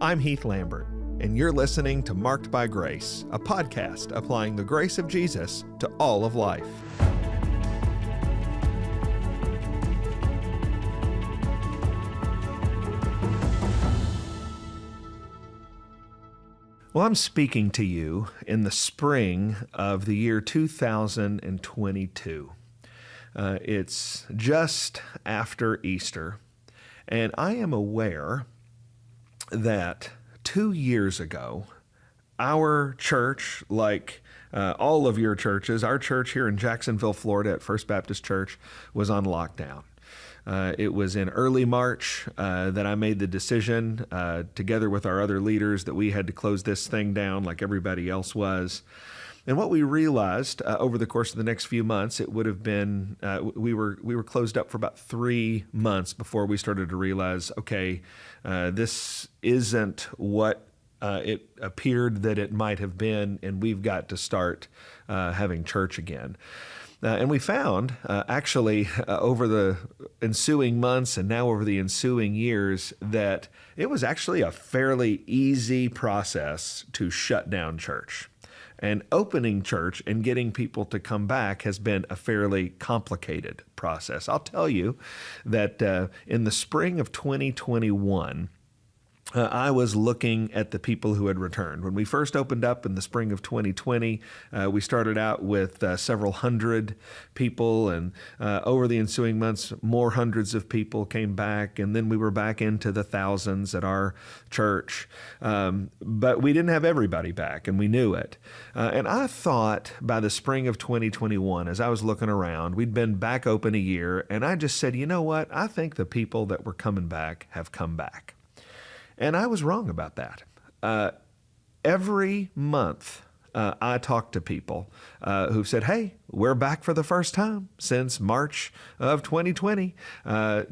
I'm Heath Lambert, and you're listening to Marked by Grace, a podcast applying the grace of Jesus to all of life. Well, I'm speaking to you in the spring of the year 2022. It's just after Easter, and I am aware that 2 years ago, our church, like all of your churches, our church here in Jacksonville, Florida at First Baptist Church was on lockdown. It was in early March that I made the decision, together with our other leaders, that we had to close this thing down like everybody else was. And what we realized over the course of the next few months, it would have been, we were closed up for about 3 months before we started to realize, okay, this isn't what it appeared that it might have been, and we've got to start having church again. And we found, over the ensuing months and now over the ensuing years, that it was actually a fairly easy process to shut down church. And opening church and getting people to come back has been a fairly complicated process. I'll tell you that in the spring of 2021, I was looking at the people who had returned. When we first opened up in the spring of 2020, we started out with several hundred people, and over the ensuing months, more hundreds of people came back, and then we were back into the thousands at our church. But we didn't have everybody back, and we knew it. And I thought by the spring of 2021, as I was looking around, we'd been back open a year, and I just said, you know what? I think the people that were coming back have come back. And I was wrong about that. Every month, I talk to people who've said, hey, we're back for the first time since March of 2020.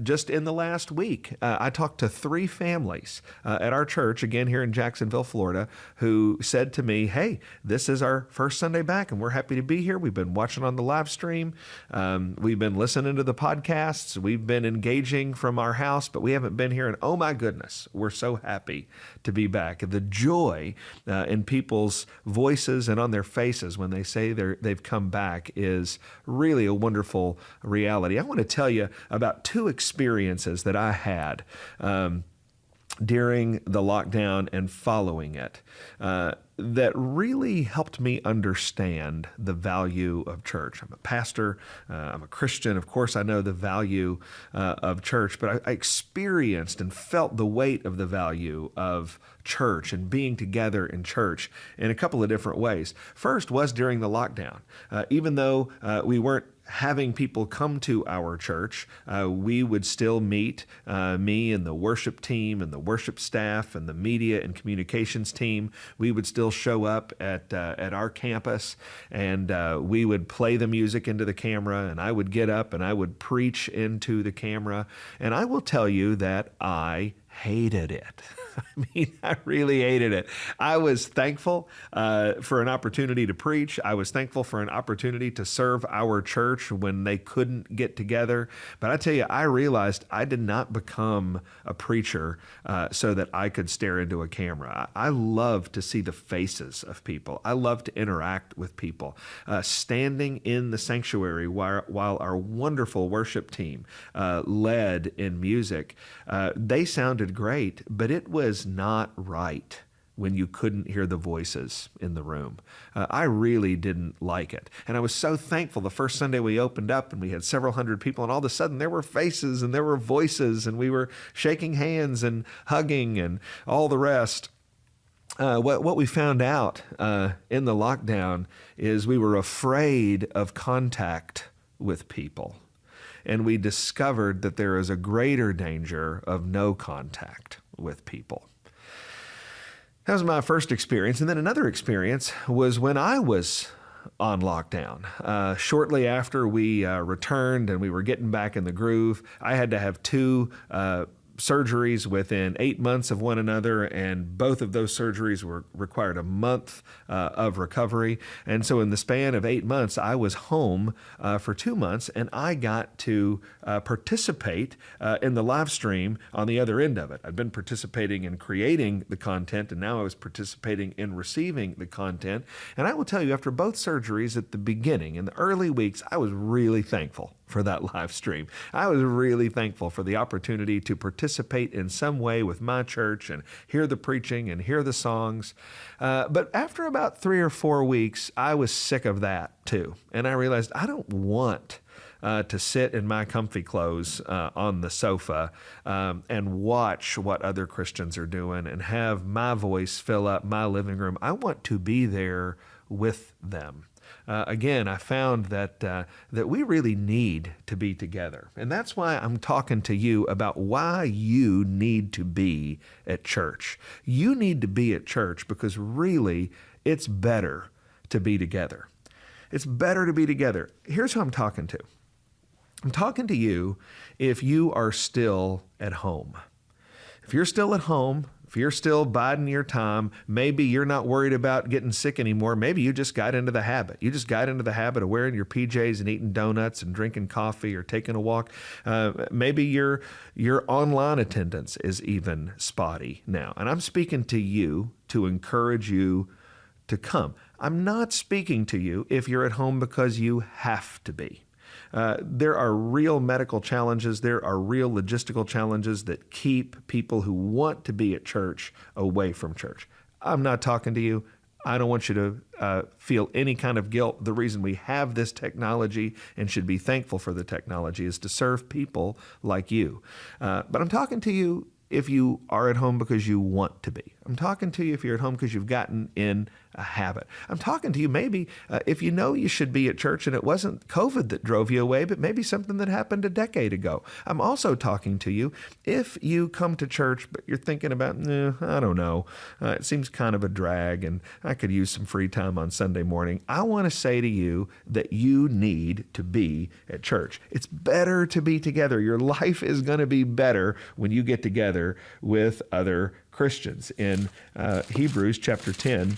Just in the last week, I talked to 3 families at our church, again here in Jacksonville, Florida, who said to me, hey, this is our first Sunday back and we're happy to be here. We've been watching on the live stream. We've been listening to the podcasts. We've been engaging from our house, but we haven't been here. And oh my goodness, we're so happy to be back. The joy in people's voices and on their faces when they say they've come back is really a wonderful reality. I want to tell you about 2 experiences that I had during the lockdown and following it that really helped me understand the value of church. I'm a pastor, I'm a Christian. Of course, I know the value of church, but I experienced and felt the weight of the value of church and being together in church in a couple of different ways. First was during the lockdown. Even though we weren't having people come to our church, we would still meet, me and the worship team and the worship staff and the media and communications team. We would still show up at our campus, and we would play the music into the camera, and I would get up and I would preach into the camera. And I will tell you that I hated it. I mean, I really hated it. I was thankful for an opportunity to preach. I was thankful for an opportunity to serve our church when they couldn't get together. But I tell you, I realized I did not become a preacher so that I could stare into a camera. I love to see the faces of people. I love to interact with people. Standing in the sanctuary while our wonderful worship team led in music, they sounded great, but it was not right when you couldn't hear the voices in the room. I really didn't like it. And I was so thankful the first Sunday we opened up and we had several hundred people, and all of a sudden there were faces and there were voices and we were shaking hands and hugging and all the rest. What we found out in the lockdown is we were afraid of contact with people. And we discovered that there is a greater danger of no contact with people. That was my first experience. And then another experience was when I was on lockdown. Shortly after we returned and we were getting back in the groove, I had to have 2 surgeries within 8 months of one another, and both of those surgeries required a month of recovery. And so in the span of 8 months, I was home for 2 months, and I got to participate in the live stream on the other end of it. I'd been participating in creating the content, and now I was participating in receiving the content. And I will tell you, after both surgeries at the beginning, in the early weeks, I was really thankful for that live stream. I was really thankful for the opportunity to participate in some way with my church and hear the preaching and hear the songs. But after about 3 or 4 weeks, I was sick of that too. And I realized I don't want to sit in my comfy clothes on the sofa and watch what other Christians are doing and have my voice fill up my living room. I want to be there with them. Again, I found that we really need to be together. And that's why I'm talking to you about why you need to be at church. You need to be at church because really it's better to be together. It's better to be together. Here's who I'm talking to. I'm talking to you if you are still at home. If you're still at home, if you're still biding your time, maybe you're not worried about getting sick anymore. Maybe you just got into the habit. You just got into the habit of wearing your PJs and eating donuts and drinking coffee or taking a walk. Maybe your online attendance is even spotty now. And I'm speaking to you to encourage you to come. I'm not speaking to you if you're at home because you have to be. There are real medical challenges. There are real logistical challenges that keep people who want to be at church away from church. I'm not talking to you. I don't want you to feel any kind of guilt. The reason we have this technology and should be thankful for the technology is to serve people like you. But I'm talking to you if you are at home because you want to be. I'm talking to you if you're at home because you've gotten in a habit. I'm talking to you maybe if you know you should be at church and it wasn't COVID that drove you away, but maybe something that happened a decade ago. I'm also talking to you if you come to church, but you're thinking about, I don't know, it seems kind of a drag and I could use some free time on Sunday morning. I want to say to you that you need to be at church. It's better to be together. Your life is going to be better when you get together with other Christians. In Hebrews chapter 10,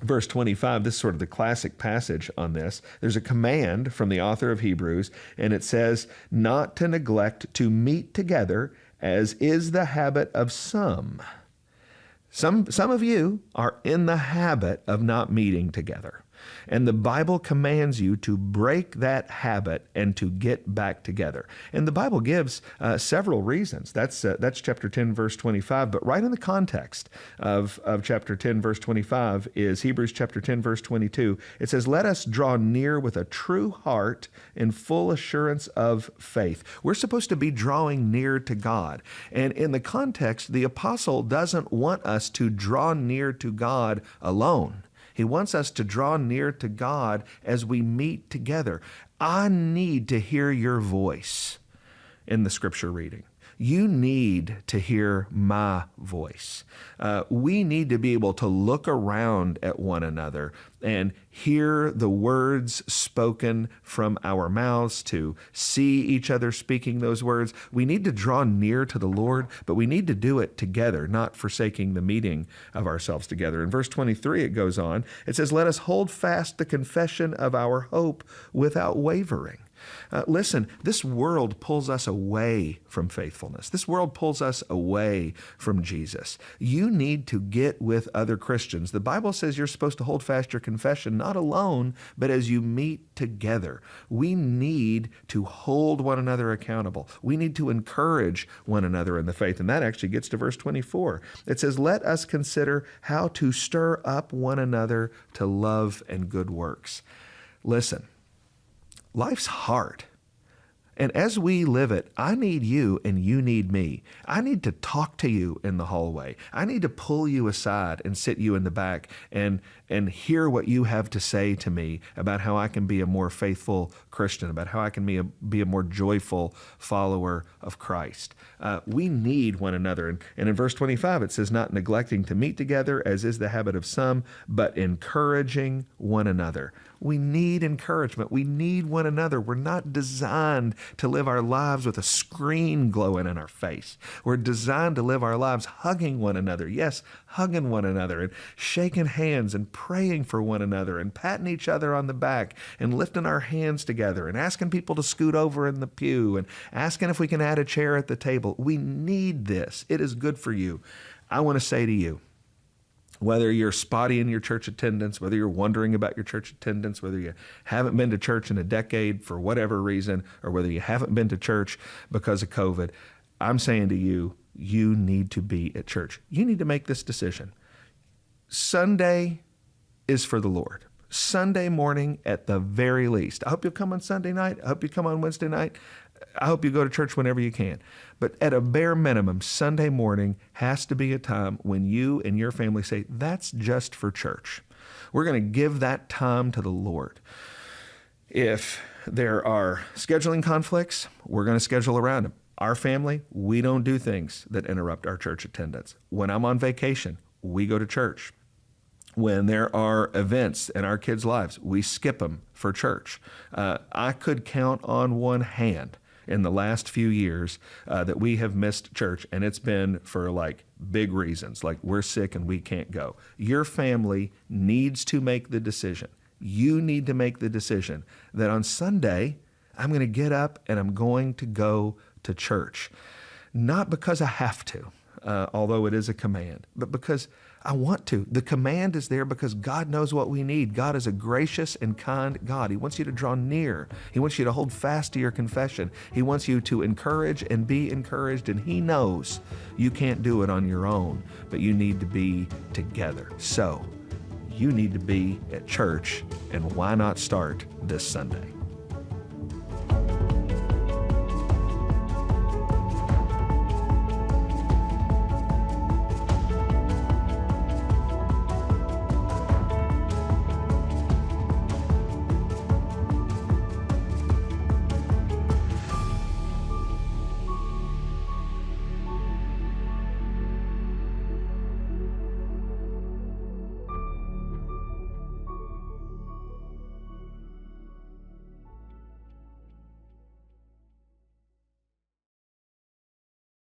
verse 25, this is sort of the classic passage on this. There's a command from the author of Hebrews, and it says, not to neglect to meet together, as is the habit of some. Some of you are in the habit of not meeting together. And the Bible commands you to break that habit and to get back together. And the Bible gives several reasons. That's chapter 10, verse 25. But right in the context of chapter 10, verse 25 is Hebrews chapter 10, verse 22. It says, let us draw near with a true heart in full assurance of faith. We're supposed to be drawing near to God. And in the context, the apostle doesn't want us to draw near to God alone. He wants us to draw near to God as we meet together. I need to hear your voice in the scripture reading. You need to hear my voice. We need to be able to look around at one another and hear the words spoken from our mouths, to see each other speaking those words. We need to draw near to the Lord, but we need to do it together, not forsaking the meeting of ourselves together. In verse 23, it goes on. It says, let us hold fast the confession of our hope without wavering. Listen, this world pulls us away from faithfulness. This world pulls us away from Jesus. You need to get with other Christians. The Bible says you're supposed to hold fast your confession, not alone, but as you meet together. We need to hold one another accountable. We need to encourage one another in the faith. And that actually gets to verse 24. It says, let us consider how to stir up one another to love and good works. Listen. Life's hard. And as we live it, I need you and you need me. I need to talk to you in the hallway. I need to pull you aside and sit you in the back and hear what you have to say to me about how I can be a more faithful Christian, about how I can be a more joyful follower of Christ. We need one another. And in verse 25, it says, not neglecting to meet together, as is the habit of some, but encouraging one another. We need encouragement. We need one another. We're not designed to live our lives with a screen glowing in our face. We're designed to live our lives hugging one another. Yes, hugging one another and shaking hands and praying for one another and patting each other on the back and lifting our hands together and asking people to scoot over in the pew and asking if we can add a chair at the table. We need this. It is good for you. I want to say to you, whether you're spotty in your church attendance, whether you're wondering about your church attendance, whether you haven't been to church in a decade for whatever reason, or whether you haven't been to church because of COVID, I'm saying to you, you need to be at church. You need to make this decision. Sunday is for the Lord. Sunday morning at the very least. I hope you'll come on Sunday night. I hope you come on Wednesday night. I hope you go to church whenever you can. But at a bare minimum, Sunday morning has to be a time when you and your family say, that's just for church. We're going to give that time to the Lord. If there are scheduling conflicts, we're going to schedule around them. Our family, we don't do things that interrupt our church attendance. When I'm on vacation, we go to church. When there are events in our kids' lives, we skip them for church. I could count on one hand in the last few years that we have missed church, and it's been for like big reasons, like we're sick and we can't go. Your family needs to make the decision. You need to make the decision that on Sunday, I'm going to get up and I'm going to go to church. Not because I have to, although it is a command, but because I want to. The command is there because God knows what we need. God is a gracious and kind God. He wants you to draw near. He wants you to hold fast to your confession. He wants you to encourage and be encouraged, and He knows you can't do it on your own, but you need to be together. So you need to be at church, and why not start this Sunday?